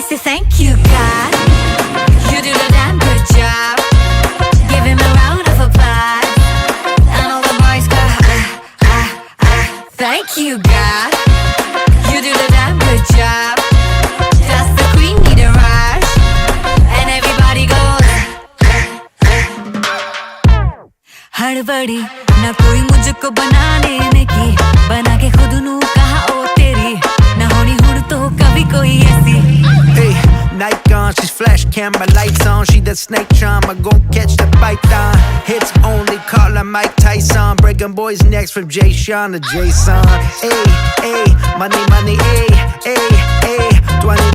say thank you, God. You do the damn good job. Give him a round of applause. And all the boys go, thank you, God. You do the damn good job. Does the queen need a rush? And everybody goes, हड़बड़ी ना कोई मुझको बनाने में की, बना के खुद नू कहा ओ तेरी, ना होनी हुण तो कभी कोई ऐसी. Hey, Nike on, she's flash camera lights on. She that snake charm, I gon' catch the python. Hits only, call her Mike Tyson. Breaking boys' necks from Jay Sean to Jason. Hey, hey, money, money, hey, hey, hey. 20